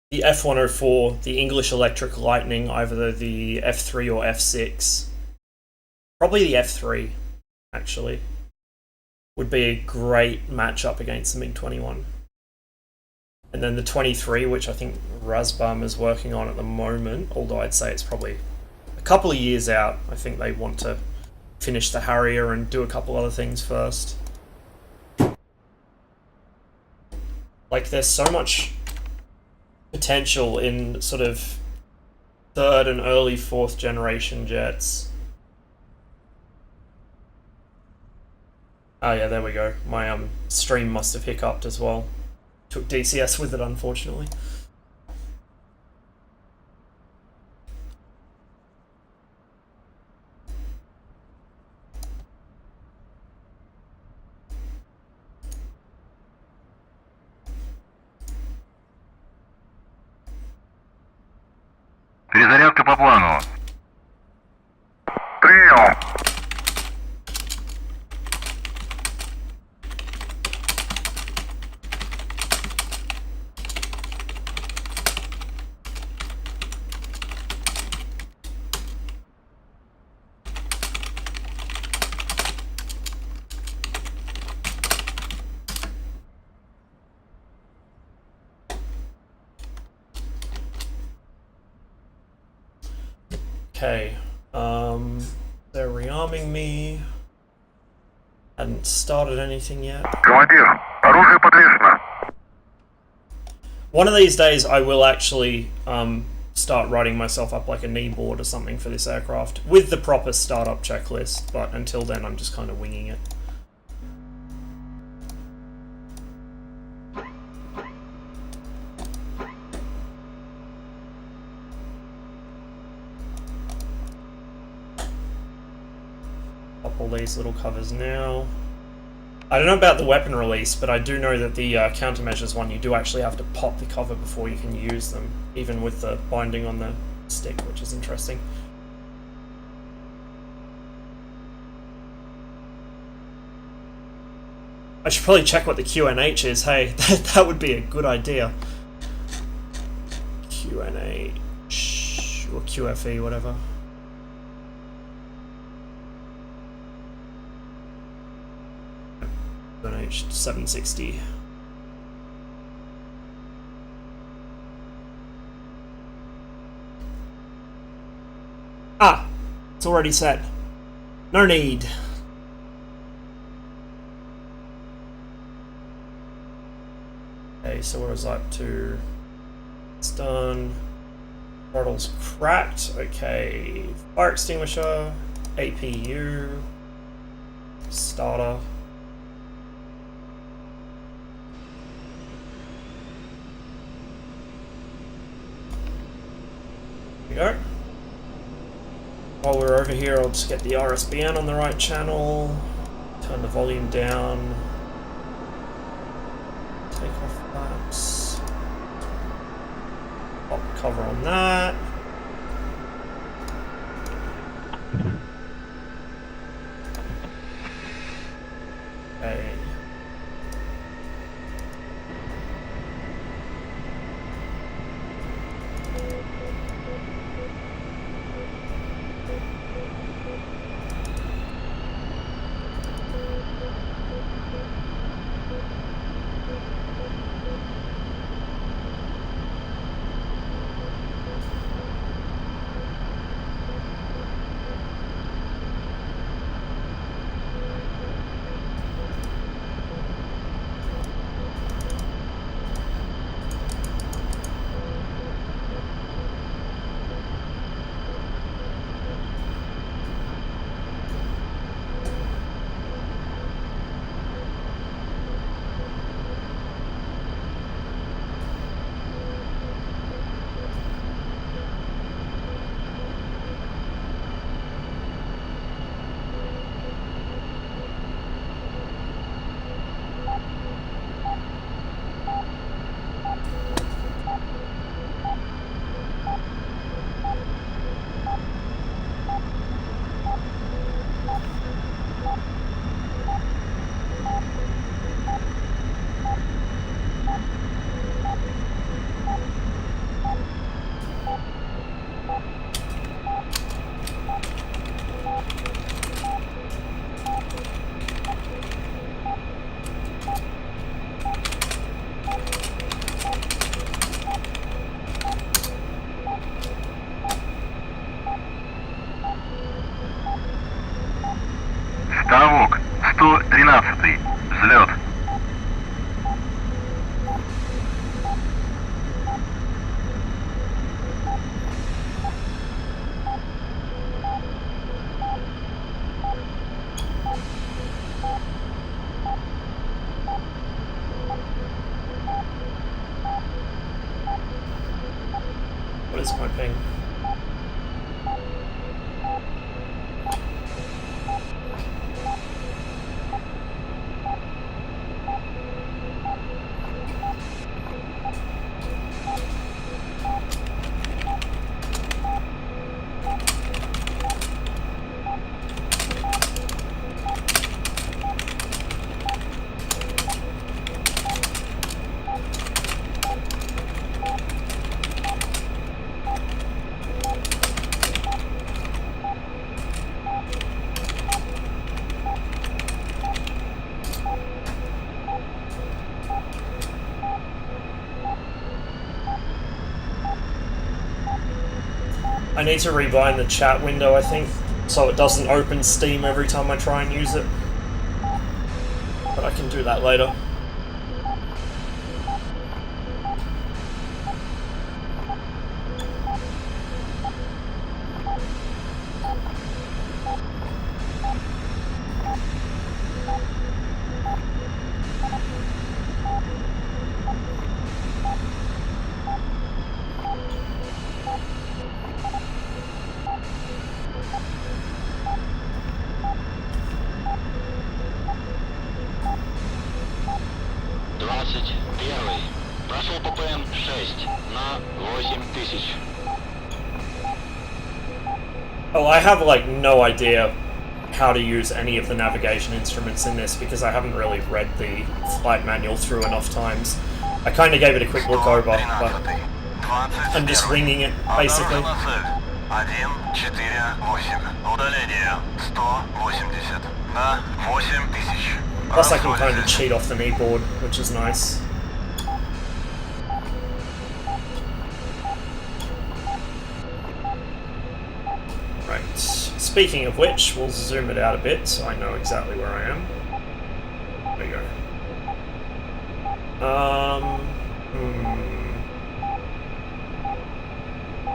the F-104, the English Electric Lightning, either the F3 or F6. Probably the F3, actually, would be a great matchup against the MiG-21. And then the 23, which I think Razbam is working on at the moment, although I'd say it's probably a couple of years out. I think they want to finish the Harrier and do a couple other things first. Like, there's so much potential in sort of third and early fourth generation jets. Oh yeah, there we go. My stream must have hiccuped as well. Took DCS with it, unfortunately. Перезарядка по плану. Принял. Okay, they're rearming me. Hadn't started anything yet. Командир, оружие подвешено. One of these days I will actually start writing myself up like a knee board or something for this aircraft with the proper startup checklist, but until then I'm just kind of winging it. Pop all these little covers now. I don't know about the weapon release, but I do know that the countermeasures one, you do actually have to pop the cover before you can use them, even with the binding on the stick, which is interesting. I should probably check what the QNH is, hey, that would be a good idea. QNH, or QFE, whatever. QNH 760. Ah, it's already set. No need. Okay, so where was I up to? It's done. Throttle's cracked. Okay, fire extinguisher, APU, starter. There we go. While we're over here, I'll just get the RSBN on the right channel, turn the volume down, take off flaps, pop the cover on that. Okay. 113. Взлет. What is my ping? I need to rebind the chat window, I think, so it doesn't open Steam every time I try and use it. But I can do that later. Прошел ППМ 6 на 8000. Oh, I have like no idea how to use any of the navigation instruments in this because I haven't really read the flight manual through enough times. I kind of gave it a quick look over, but I'm just winging it, basically. 148. Удаление 180 на 8000. Plus I can kind of cheat off the kneeboard, which is nice. Right, speaking of which, we'll zoom it out a bit so I know exactly where I am. There we go.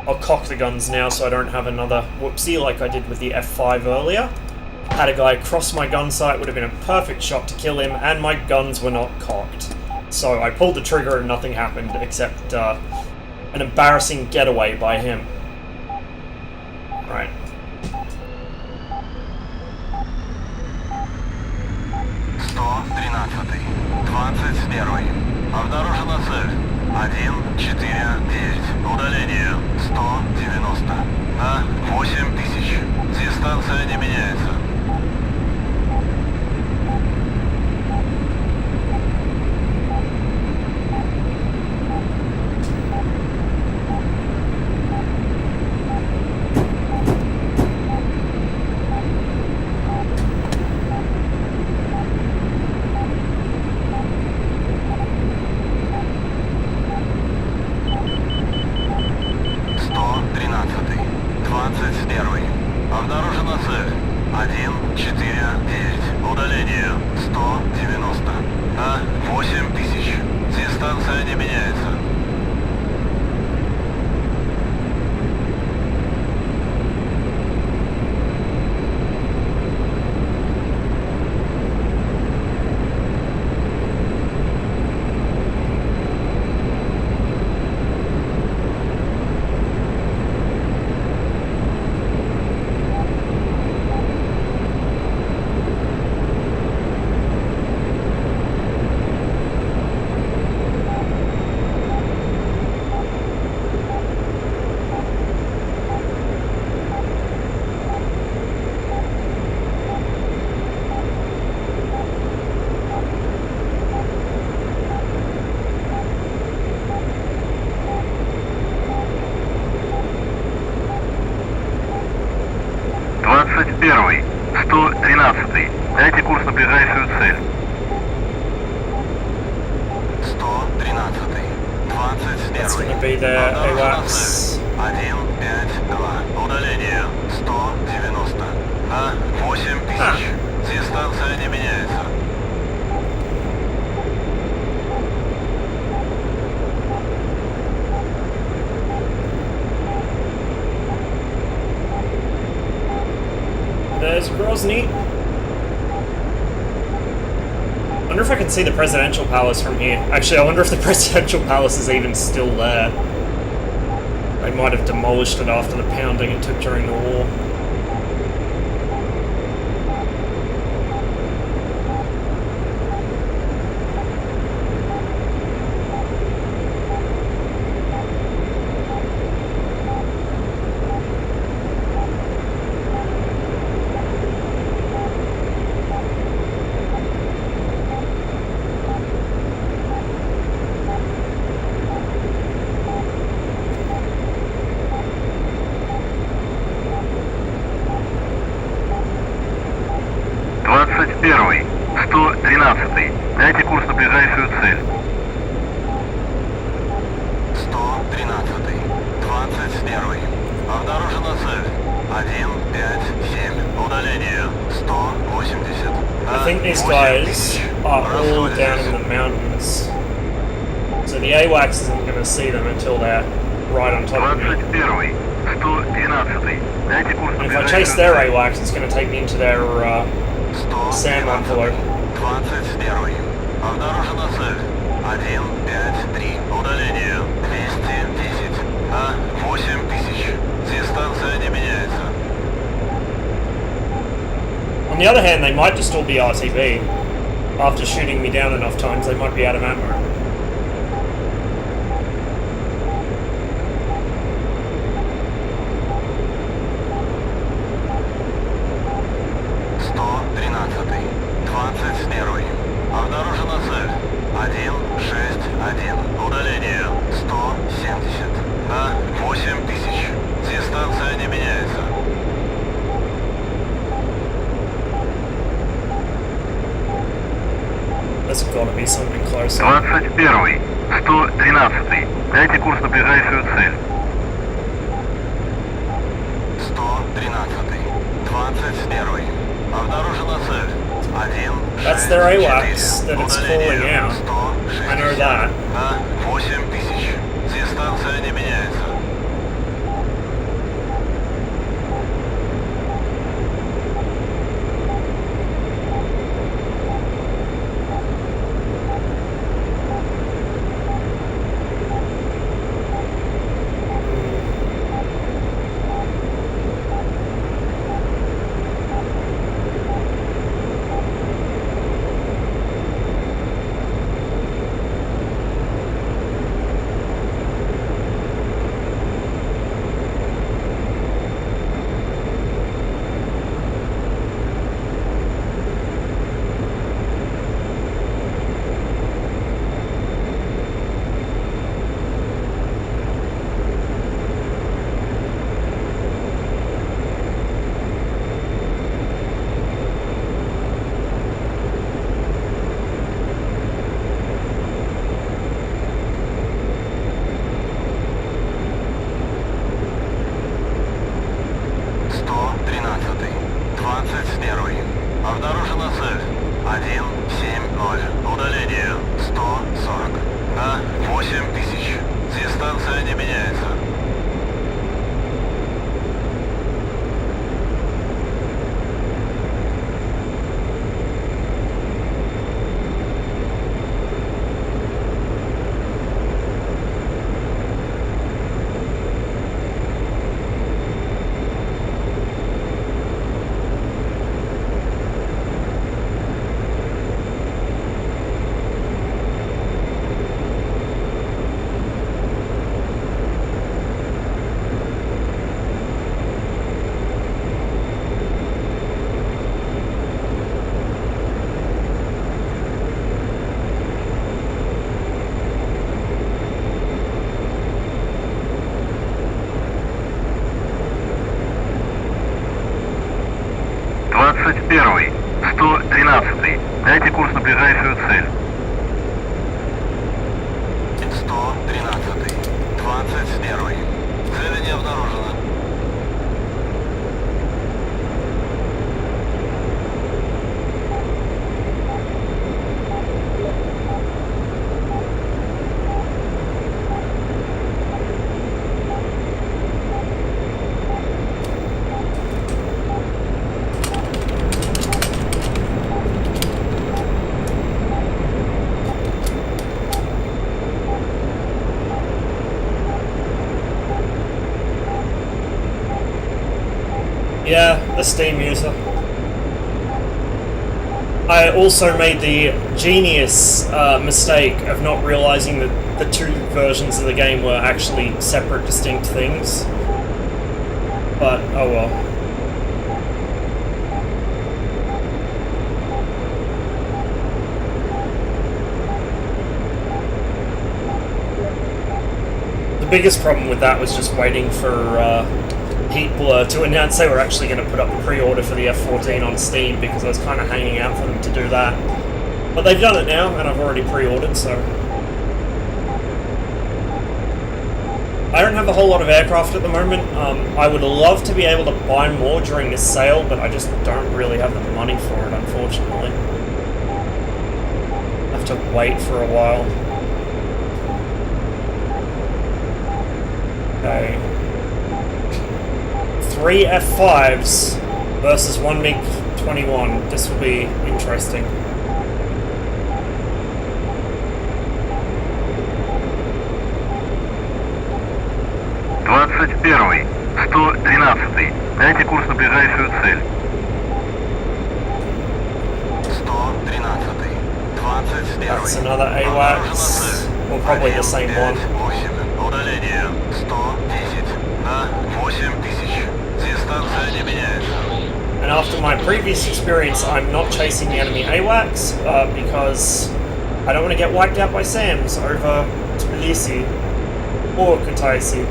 I'll cock the guns now so I don't have another whoopsie like I did with the F5 earlier. Had a guy cross my gun sight, would have been a perfect shot to kill him, and my guns were not cocked. So I pulled the trigger and nothing happened except an embarrassing getaway by him. Right. Обнаружена цель 149. Удаление 190 на 8000. Дистанция не меняется. Обнаружена цель 149. Удаление 190 на 8000. Дистанция не меняется. Первый, 113. Дайте курс на ближайшую цель. 113. 21. That's gonna be the AWACS. 152. Удаление 190 на 8000. Дистанция не меняется. There's Grozny. I wonder if I can see the presidential palace from here. Actually, I wonder if the presidential palace is even still there. They might have demolished it after the pounding it took during the war. Первый, 113. Дайте курс на ближайшую цель. 113. 21. Обнаружена цель. 157. Удалению 180. I think these guys are all down in the mountains. So the AWACS isn't going to see them until they're right on top of me. 21. 112. Дайте курс на And if I ближайшую chase their цель. AWACS, it's going to take me into their SAM envelope. 21. Обнаружена цель. 153. Удалению 210. На 8000. Дистанция не меняется. On the other hand, they might just all be RTV. After shooting me down enough times, they might be out of ammo. Обнаружена цель. 161. Удалению 170. На 8000. Дистанция не меняется. There's gotta be something closer. 21. 113. Дайте курс на ближайшую цель. 113. 21. Обнаружена цель. 1. That's their AWACS that it's calling out. I know that. На 8000. Дистанция не меняется. Обнаружена цель. 170. Удалению 140. На 8000. Дистанция не меняется. Первый, 113. Дайте курс на ближайшую цель. 113. 21. Цели не обнаружено. Yeah, the Steam user. I also made the genius mistake of not realizing that the two versions of the game were actually separate, distinct things. But, oh well. The biggest problem with that was just waiting for people to announce they were actually going to put up a pre-order for the F14 on Steam, because I was kind of hanging out for them to do that. But they've done it now, and I've already pre-ordered, so... I don't have a whole lot of aircraft at the moment. I would love to be able to buy more during this sale, but I just don't really have the money for it, unfortunately. I have to wait for a while. Okay. 3 F5s versus 1 MiG-21. This will be interesting. Первый, 113. Дайте курс на ближайшую цель. 113. 21. That's another AWACS. Well, probably the same one. 8. Удаление 110 на 8000. Дистанция не меняется. And after my previous experience, I'm not chasing the enemy AWACS because I don't want to get wiped out by SAMs over Tbilisi or Kutaisi.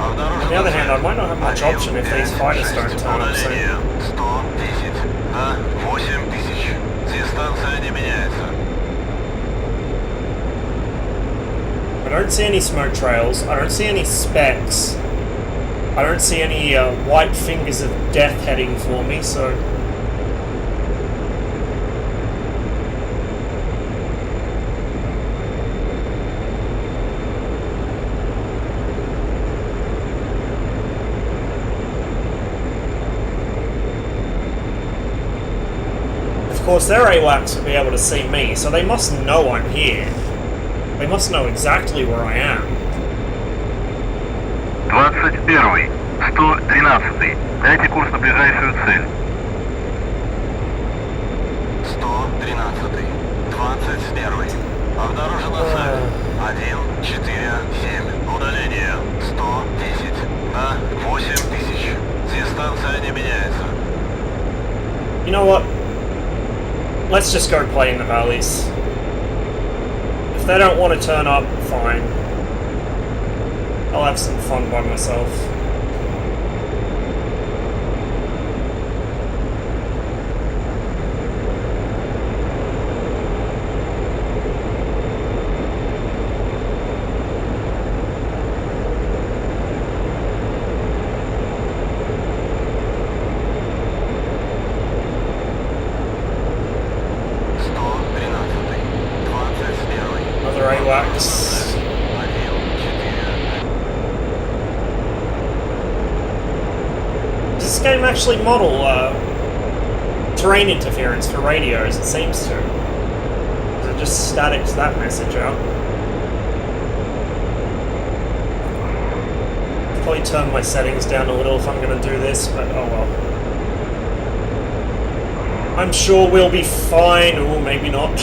On the other hand, I might not have much option if these fighters don't turn up soon. 110 на 8000. Дистанция не меняется. I don't see any smoke trails. I don't see any specs. I don't see any white fingers of death heading for me, so... Of course, their AWACS will be able to see me, so they must know I'm here. They must know exactly where I am. 21. 113. Дайте курс на ближайшую цель. 113. 21. Обнаружена цель. 147. Удаление 110 на 8000. Дистанция не меняется. You know what? Let's just go play in the valleys. If they don't want to turn up, fine. I'll have some fun by myself. Another AWACS. Does this game actually model terrain interference for radios? It seems to. Or it just statics that message out. Probably turn my settings down a little if I'm going to do this, but oh well. I'm sure we'll be fine. Or maybe not.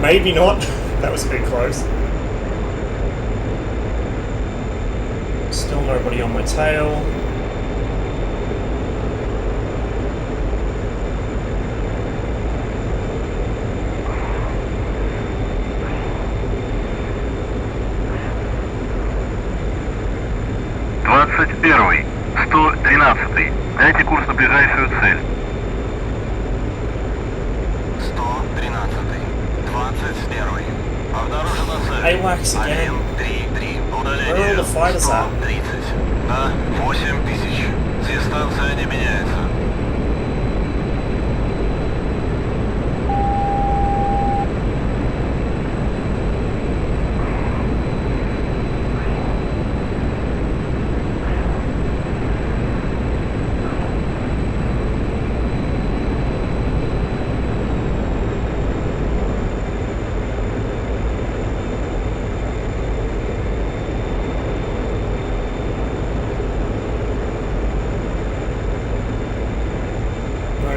Maybe not. That was a bit close. Still nobody on my tail. Первый, 113. Дайте курс на ближайшую цель. 113. 21. Обнаружена цель. AWACS again. 133. Удаление Where are all the fighters at? 130 на 8000. Дистанция не меняется.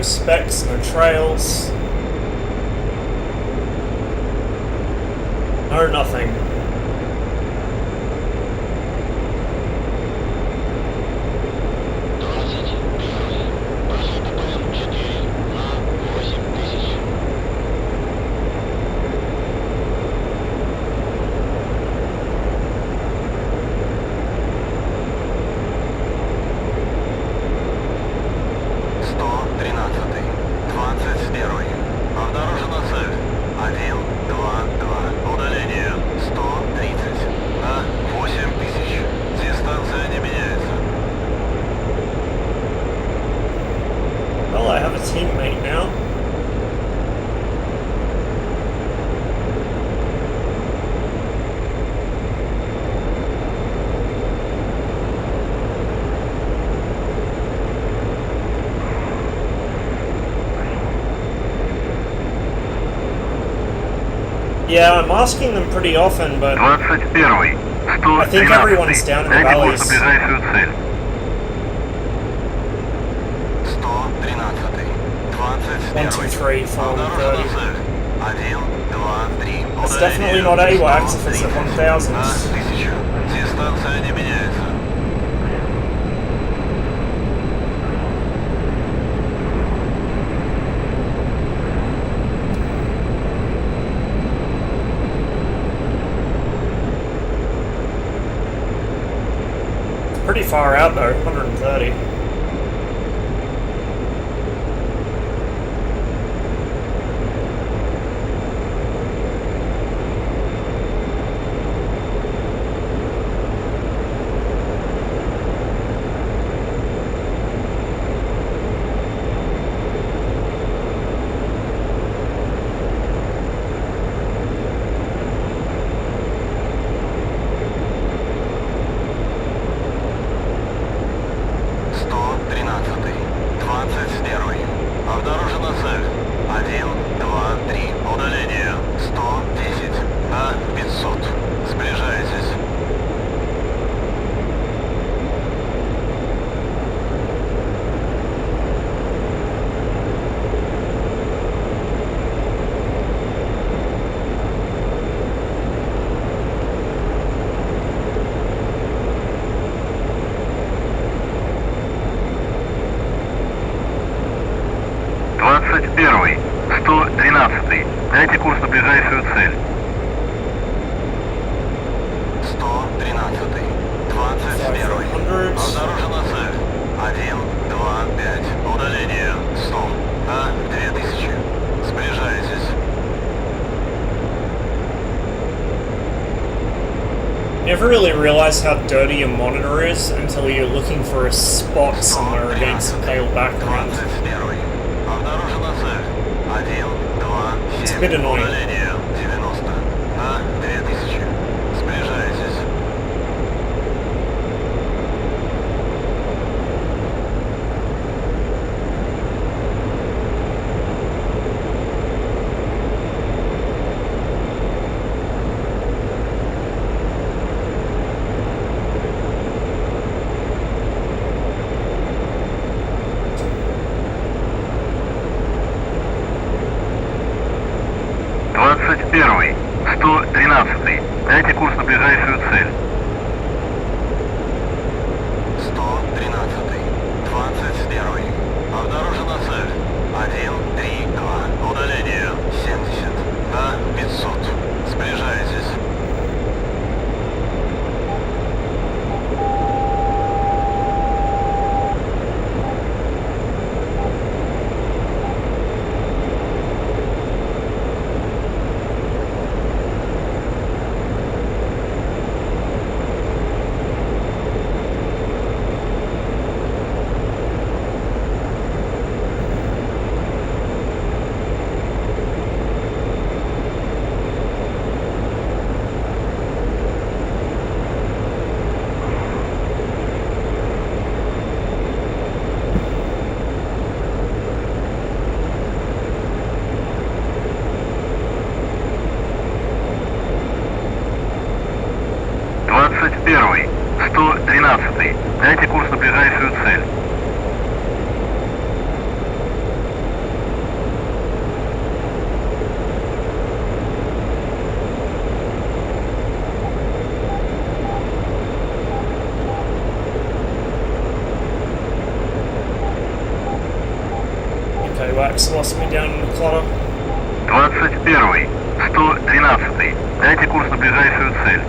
specs, no trails. No nothing. Well, I have a teammate now. Yeah, I'm asking them pretty often, but 21. I think everyone's down in the Дайте курс valleys. на ближайшую цель. 1, 2, 3, 4, Обнаружена 30. цель. 1, 2, 3. It's definitely not AWACS if it's at 1000. На 1000. Дистанция не меняется. Pretty far out though, 130. Обнаружена цель. 1, 2, 3. Удаление. 110. На 500. Сближайтесь. Первый. 112. Дайте курс на ближайшую цель. 113. 21. Обнаружена цель. 1, 2, 5. Удаление. 100. На 2000. Сближайтесь. You never really realize how dirty a monitor is until you're looking for a spot somewhere against the pale background. 21. Обнаружена цель. 1, 2, 7. It's a bit annoying. Удаление. 90. На 2000. Сближайтесь. Первый. 113. Дайте курс на ближайшую цель. 113. 21. Обнаружена цель. 1, 3, 2. Удаление. 70. На 500. Сближайтесь. Первый. 113. Дайте курс на ближайшую цель. Okay, Wax lost me down in the clutter. 21-й, 113-й. Дайте курс на ближайшую цель.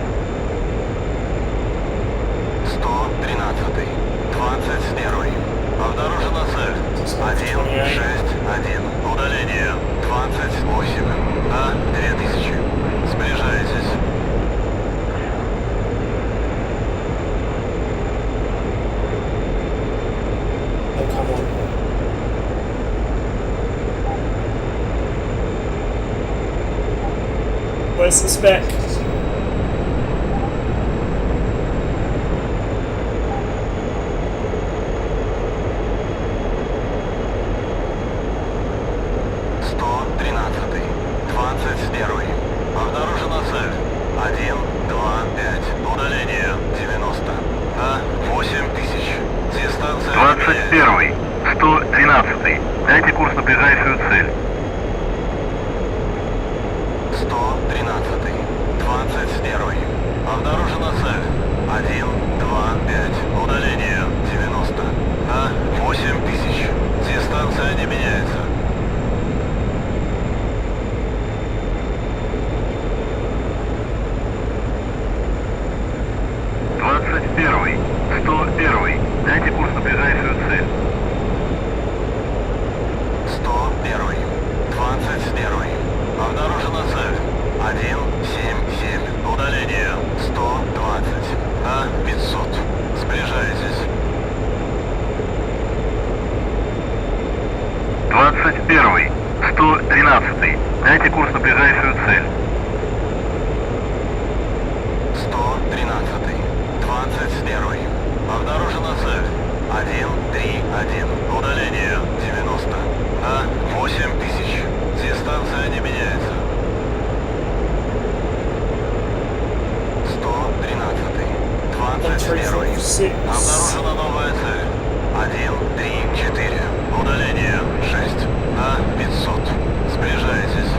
113-й, 21-й. Обнаружена цель. 161. Удаление 28. На 2000. Сближайтесь. Oh, come on. Where's the spec? Обнаружена цель. 1, 2, 5. Удаление 90. На 8000. Дистанция не меняется. 21-й, 113-й. Дайте курс на ближайшую цель. 113-й, 21-й. Обнаружена цель. 1, 2, 5. Удаление 90. На 8000. Дистанция не меняется. 21-й, 101-й. Дайте курс на ближайшую цель. 101-й, 21-й. Обнаружена цель. 177. Удаление 120. На 500. Сближайтесь. 21-й, 113-й. Дайте курс на ближайшую цель. 113-й, 21-й. Обнаружена цель. 131. Удаление 90. На 8000. Дистанция не меняется. 113-й, 21-й. Обнаружена новая цель. 134. Удаление 6. На 500. Сближайтесь.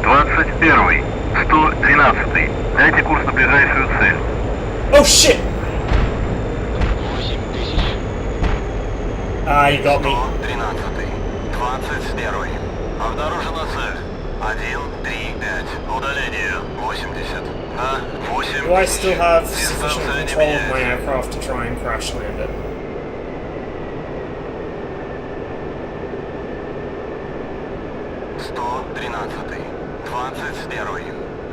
21-й, 113-й. Дайте курс на ближайшую цель. Oh shit! Ah, you got me. 113-й, 21-й. Обнаружена цель. 135. Удаление 80. На 8000. Do I still have sufficient Дистанция не control of my меняется. aircraft to try and crash land it?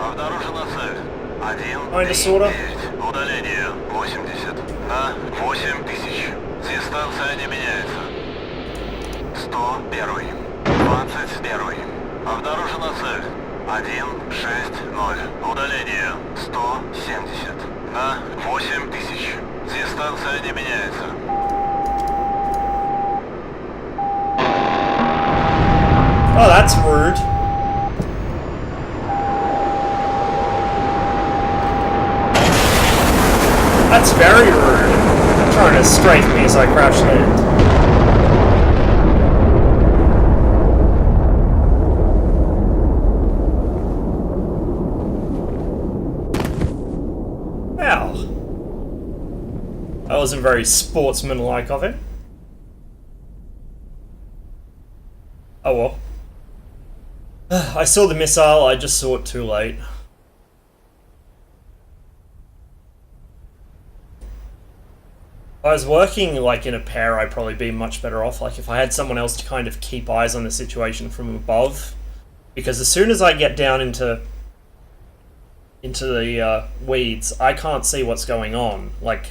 Обнаружена цель. 1, Sorta. 9. Удаление 80. На 8000. Дистанция не меняется. 101. 21. Обнаружена цель. 160. Удаление 170. На 8000. Дистанция не меняется. Oh, that's rude. That's very rude. Trying to strafe me as I crash land. Ow. That wasn't very sportsmanlike of him. Oh well. I saw the missile, I just saw it too late. If I was working like in a pair, I'd probably be much better off. Like if I had someone else to kind of keep eyes on the situation from above. Because as soon as I get down into the weeds, I can't see what's going on. Like,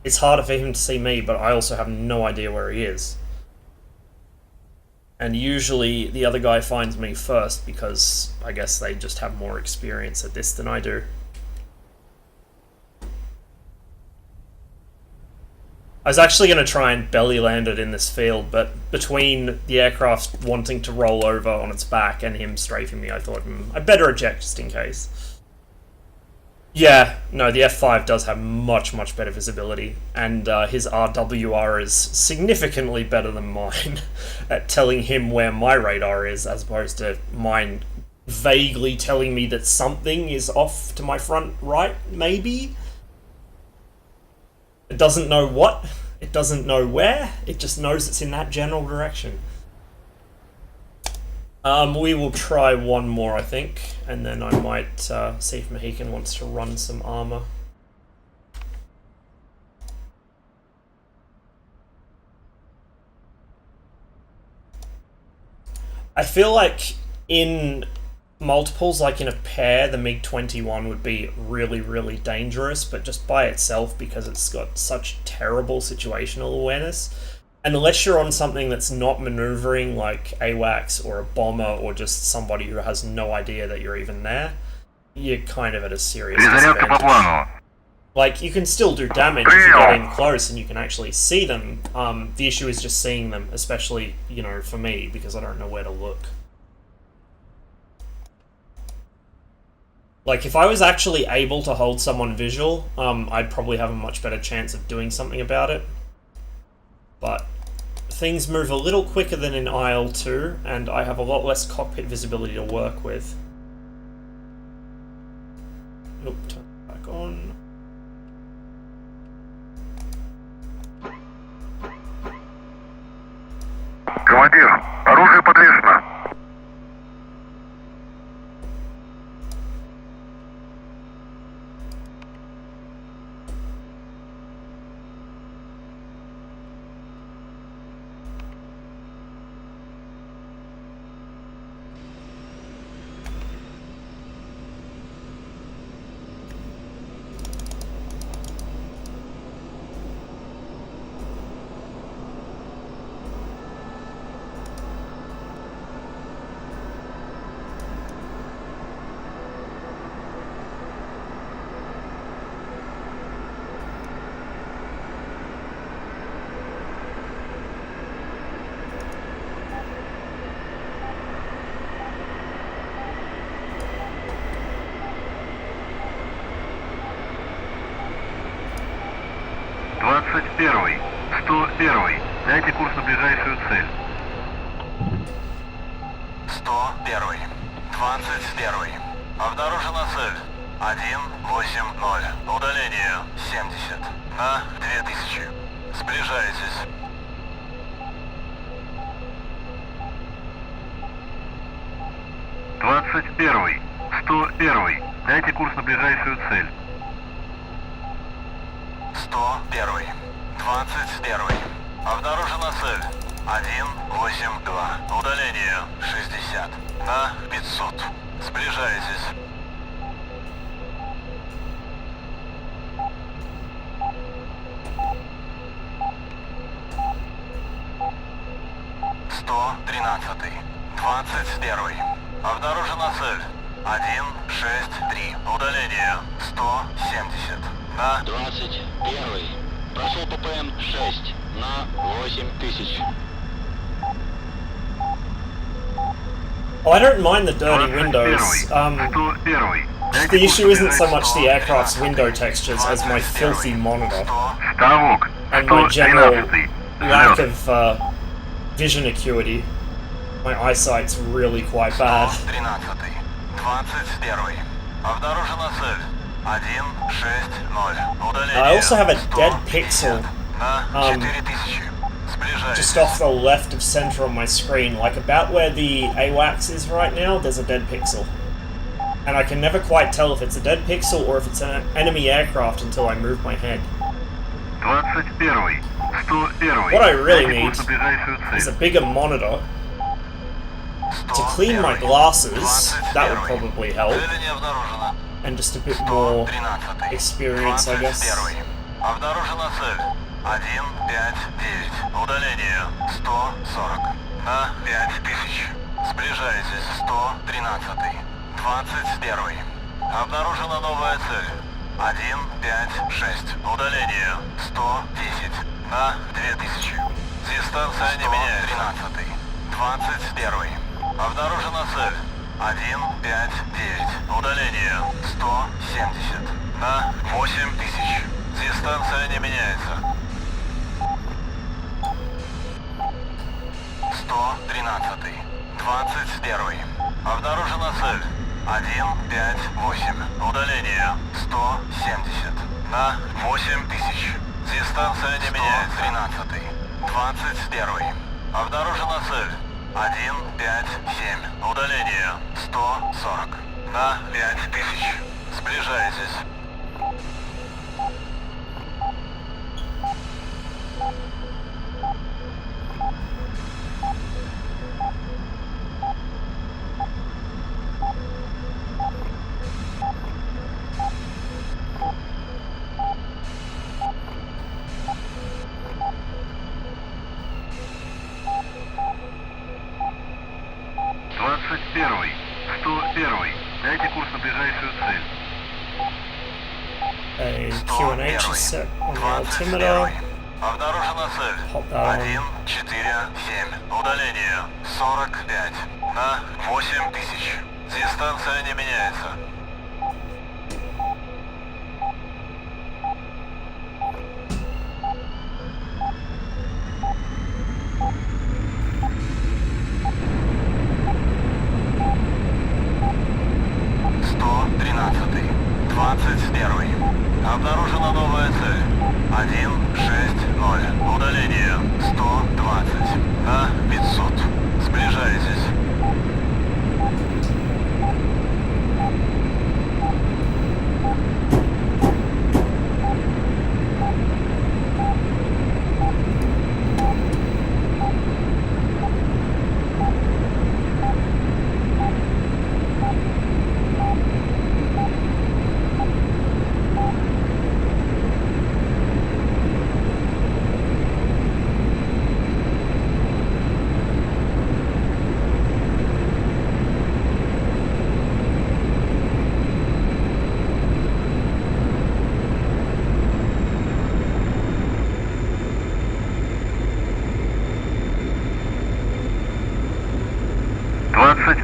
it's harder for him to see me, but I also have no idea where he is. And usually the other guy finds me first because I guess they just have more experience at this than I do. I was actually going to try and belly land it in this field, but between the aircraft wanting to roll over on its back and him strafing me, I thought, I'd better eject just in case. Yeah, no, the F5 does have much, much better visibility, and his RWR is significantly better than mine at telling him where my radar is, as opposed to mine vaguely telling me that something is off to my front right, maybe? It doesn't know what, it doesn't know where, it just knows it's in that general direction. We will try one more, I think, and then I might see if Mohican wants to run some armor. I feel like in multiples, like in a pair, the MiG-21 would be really, really dangerous, but just by itself, because it's got such terrible situational awareness, and unless you're on something that's not maneuvering, like AWACS or a bomber or just somebody who has no idea that you're even there, you're kind of at a serious disadvantage. Like, you can still do damage if you get in close and you can actually see them. The issue is just seeing them, especially, you know, for me, because I don't know where to look. Like, if I was actually able to hold someone visual, I'd probably have a much better chance of doing something about it. But things move a little quicker than in IL-2, and I have a lot less cockpit visibility to work with. Nope, turn it back on. Командир, оружие подвешено. Первый, 101. Дайте курс на ближайшую цель. 101. 21. Обнаружена цель. 180. Удаление 70. На 2000. Сближайтесь. Первый, 101. Дайте курс на ближайшую цель. 101. 21. Обнаружена цель. 182. Удаление 60. На 500. Сближайтесь. 113. 21. Обнаружена цель. 163. Удаление 170. На 21. Прошел ППМ 6 на 8000. Oh, I don't mind the dirty windows. The issue isn't so much the aircraft's window textures as my filthy monitor and my general lack of vision acuity. My eyesight's really quite bad. 21. Обнаружена цель. 160. I also have a dead pixel just off the left of center on my screen, like about where the AWACS is right now, there's a dead pixel. And I can never quite tell if it's a dead pixel or if it's an enemy aircraft until I move my head. What I really need is a bigger monitor to clean my glasses. That would probably help. And just a bit more experience, I guess. Обнаружена цель. 159. Удаление 140. На 5000. Сближайтесь. 113. 21. Обнаружена новая цель. 156. Удаление 110. На 2000. Дистанция не меняется. 13. 21. Обнаружена цель. 159. Удаление 170. на 8000. Дистанция не меняется. 113. 21. Обнаружена цель. 158. Удаление 170. На 8000. Дистанция не меняется. 13. 21. Обнаружена цель. 157. Удаление 140. На 5000. Сближайтесь. Первый. 101. Дайте курс на ближайшую цель. A QNH is set on the altimeter. Обнаружена цель. Pop that on. 147. Удаление 45. На 8000. Дистанция не меняется. Обнаружена новая цель. 160. Удаление 120. На 500. Сближайтесь.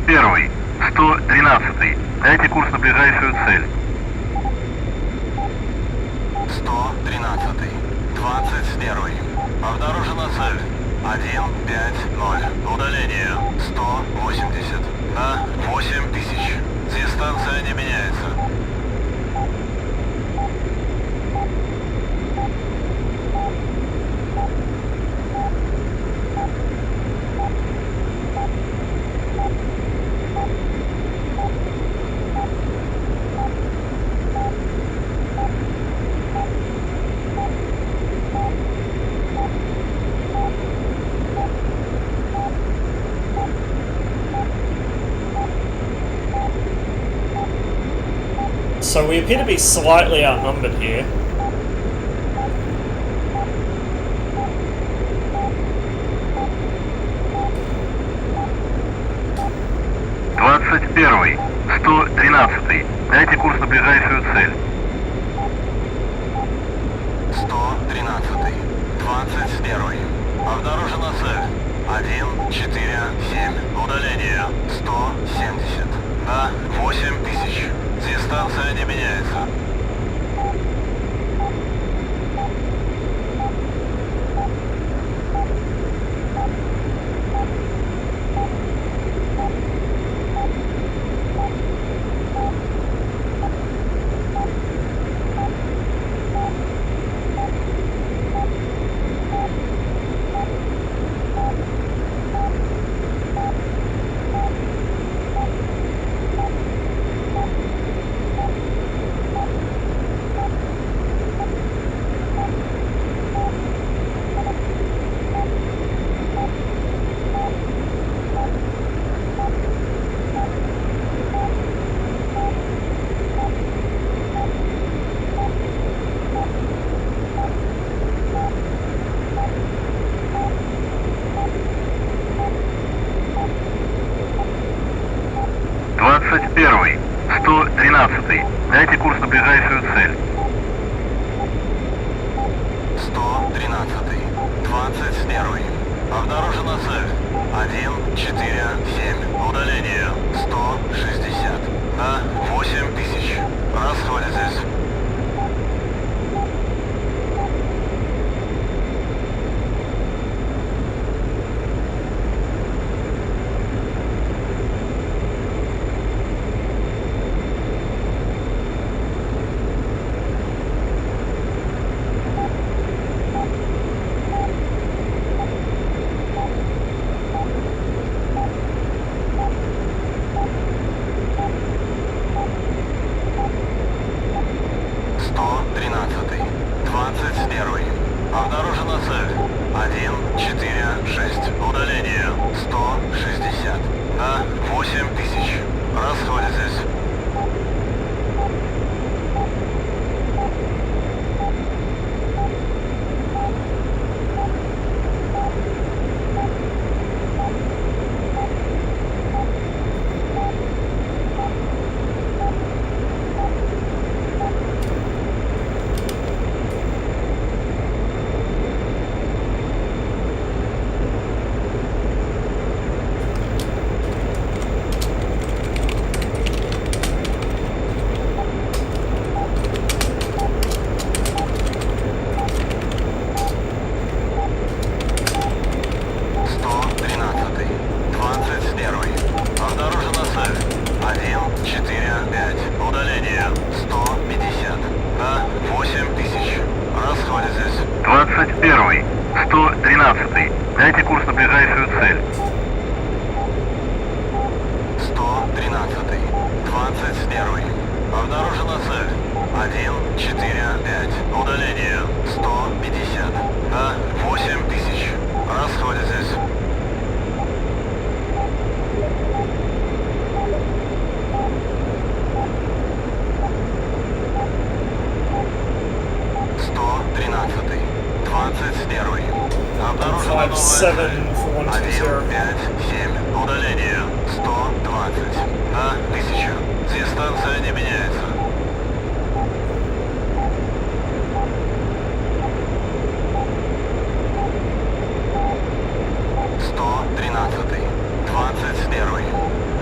Первый. 113. Дайте курс на ближайшую цель. 113. 21. Обнаружена цель. 150. Удаление 180. На 8000. Дистанция не меняется. So we appear to be slightly outnumbered here. Первый. 113. Дайте курс на ближайшую цель. 113. 21. Обнаружена цель. 147. Удаление 170. На 8000. Дистанция не меняется. Первый. 113. Дайте курс на ближайшую цель. 113. 21. Обнаружена цель. 147. Удаление 160. На 8000. Расходитесь. 113. 21. Обнаружена цель. 146. Удаление 160. На 8000. Расходитесь. Дайте курс на ближайшую цель. 113. 21. Обнаружена цель. 145. Удаление 150. На 8000. Расходитесь. Обнаружена 57 новая for 120. 157. Удаление 120. На 1000. Дистанция не меняется.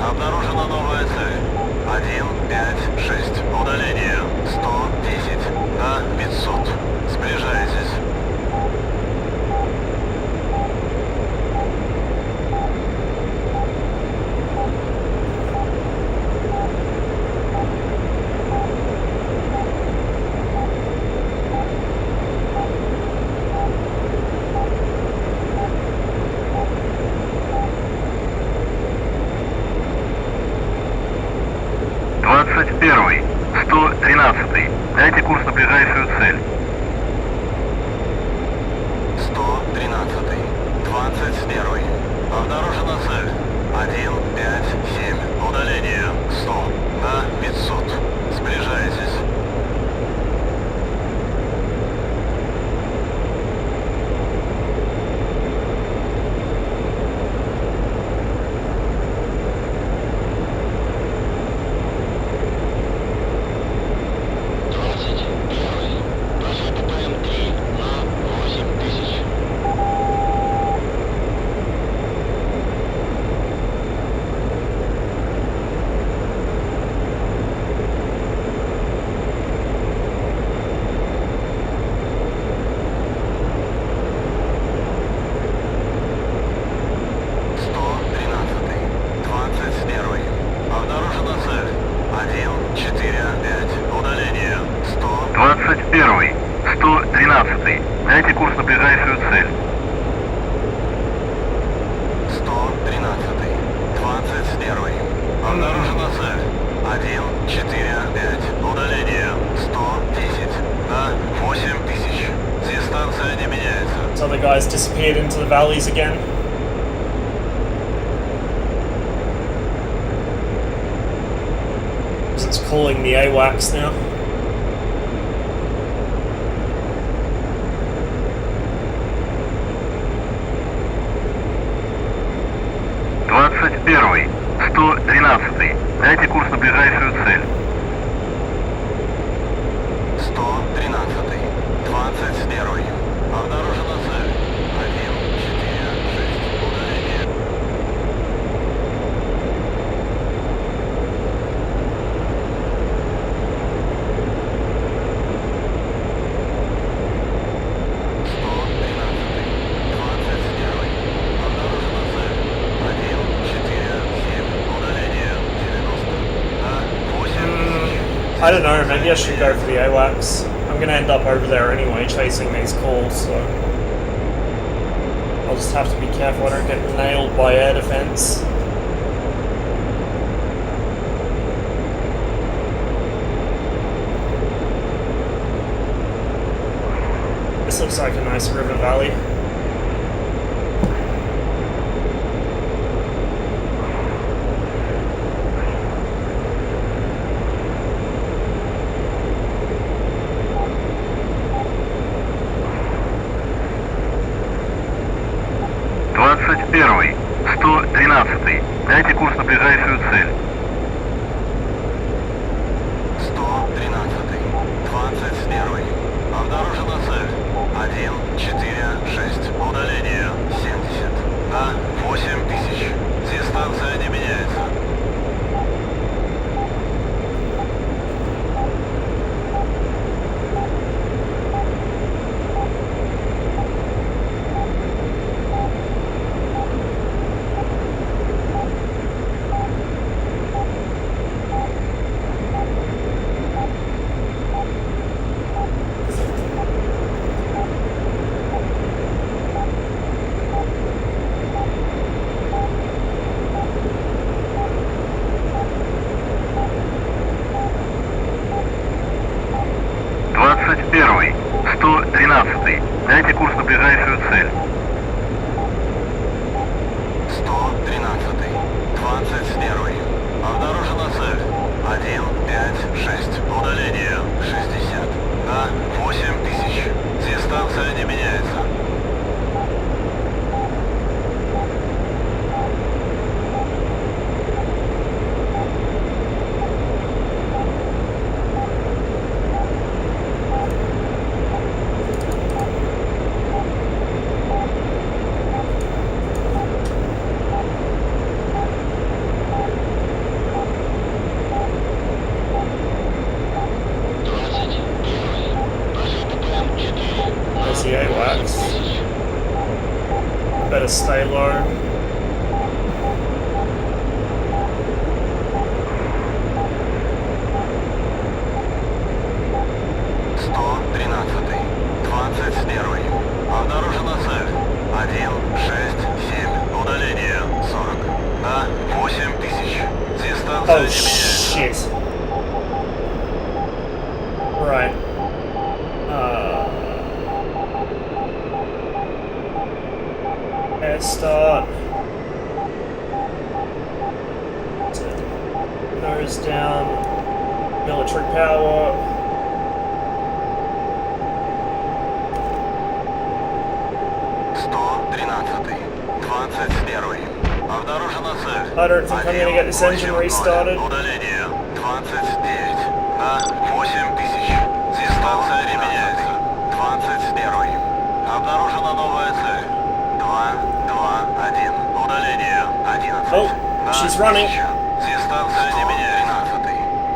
Обнаружена новая цель. 156. Удаление 110. На 500. Сближайтесь. Первый, 113. Дайте курс на ближайшую цель. 113. 21. Обнаружена цель. 157. Удаление 100. На 500. Сближайтесь. Первый, 113. Дайте курс на ближайшую цель. 113. 21. Обнаружена цель. 145. Удаление 110. На 8000. Дистанция не меняется. So the guys disappeared into the valleys again. It's calling the AWACS now. Первый, 113. Дайте курс на ближайшую цель. 113. 21. Обнаружена цель. 146. Удаление. I don't know, maybe I should go for the AWACS. I'm gonna end up over there anyway, chasing these calls, so I'll just have to be careful I don't get nailed by air defense. This looks like a nice river valley. Первый, 113. Дайте курс на ближайшую цель. 113. 21. Обнаружена цель. 1, 4, 6. Удаление 70. На 8000. Дистанция не меняется. Первый, 113. Дайте курс на ближайшую цель. 113. 21. Обнаружена цель. 1, 5, 6. Удаление 60. На 8000. Дистанция не меняется. Better stay low. Обнаружена цель. 1, 6, 7. Удаление 40. На 8000. Дистанция Oh не меняется. shit. Right. Air start. Nose down. Military power. Обнаружена цель. I don't think I'm gonna get this engine restarted. Удаление 29. На 8000. Дистанция не меняется. 21. Обнаружена новая цель. 2, 2, 1. Удаление 11. Oh, she's running. Дистанция не меняется.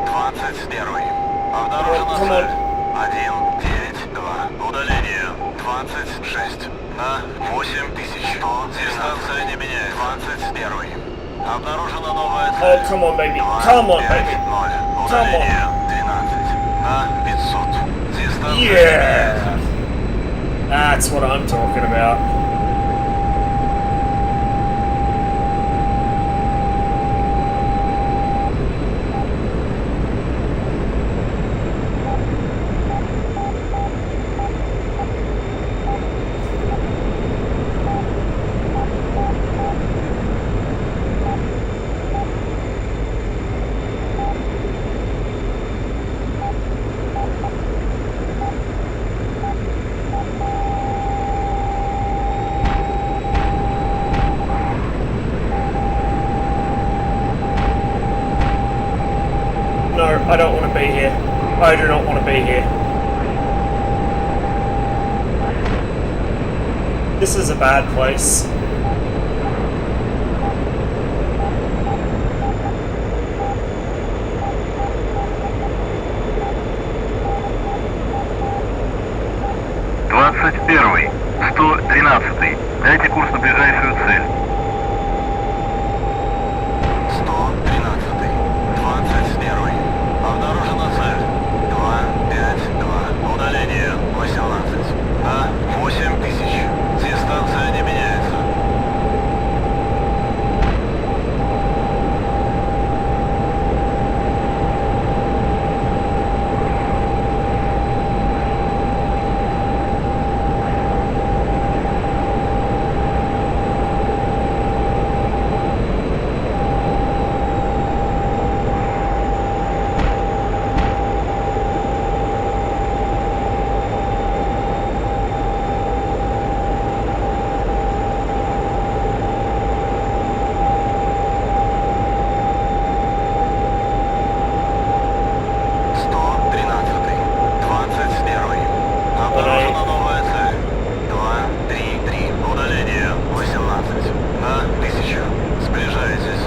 21. Обнаружена Come on. цель. 1, 9, 2. Удаление 26. На 8000. Дистанция не меняется. 21. Обнаружена новая Oh, цель. come on, baby. Come on, baby. 0. Удаление 12. На 500. Дистанция не Yeah. меняется. That's what I'm talking about. No, I don't want to be here. I do not want to be here. This is a bad place. Первый, 113. Дайте курс на ближайшую цель. 113. 21. Обнаружена цель. 2, 5, 2. Удаление 18. На 8000. Дистанция не меняется. Обнаружена новая цель. 2-3-3. Удаление 18. На 1000. Сближайтесь.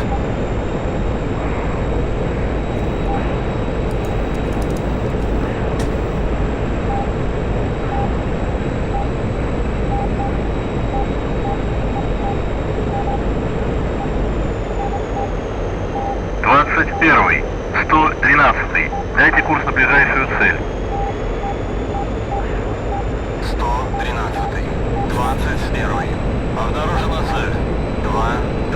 Первый, 113. Дайте курс на ближайшую цель. 113. 21. Обнаружена цель. 2-2-5.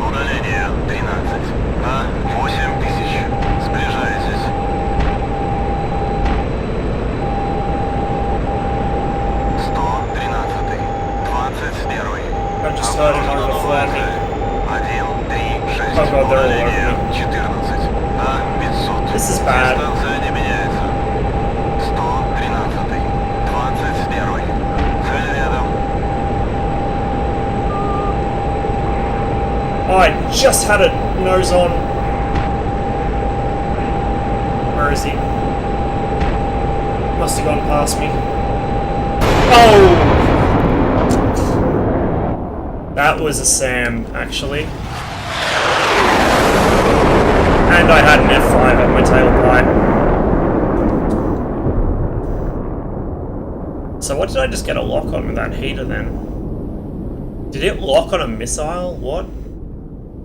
Удаление 13. На 8000. Сближайтесь. I just heard him overflowing me. 1-3-6. Oh god, they're all over Удаление me. 14. На 500. This is bad. Дистанция не меняется. 113. 21. Цель рядом. Oh, I just had a nose on. Where is he? Must have gone past me. Oh! That was a SAM, actually. And I had an F5 at my tailpipe. So what did I just get a lock on with that heater then? Did it lock on a missile? What?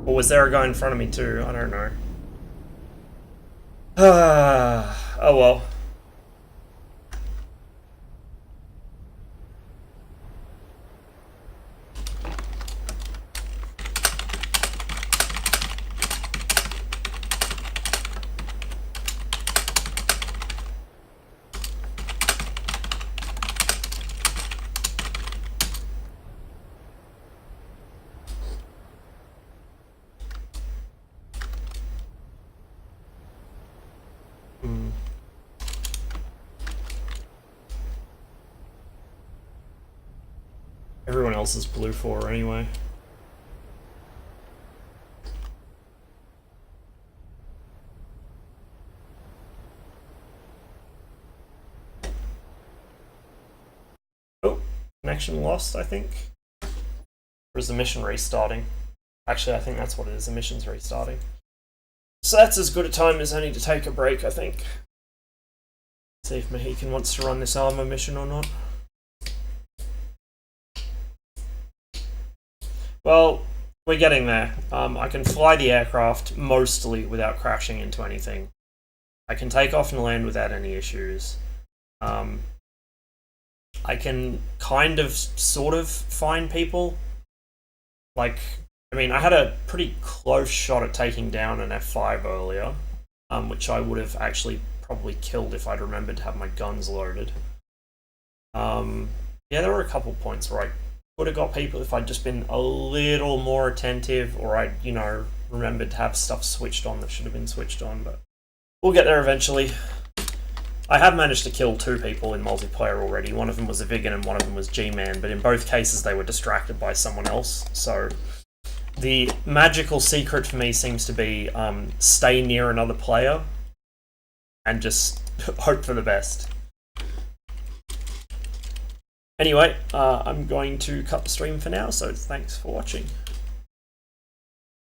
Or was there a guy in front of me too? I don't know. Oh well. Everyone else is blue 4 anyway. Oh, connection lost, I think. Or is the mission restarting? Actually, I think that's what it is, the mission's restarting. So that's as good a time as any to take a break, I think. See if Mohican wants to run this armor mission or not. Well, we're getting there. I can fly the aircraft mostly without crashing into anything. I can take off and land without any issues. I can kind of, sort of find people. Like, I mean, I had a pretty close shot at taking down an F5 earlier, which I would have actually probably killed if I'd remembered to have my guns loaded. Yeah, there were a couple points where I would have got people if I'd just been a little more attentive, or I'd, you know, remembered to have stuff switched on that should have been switched on, but we'll get there eventually. I have managed to kill 2 people in multiplayer already. One of them was a Vigan and one of them was G-Man, but in both cases they were distracted by someone else, so the magical secret for me seems to be stay near another player and just hope for the best. Anyway, I'm going to cut the stream for now, so thanks for watching.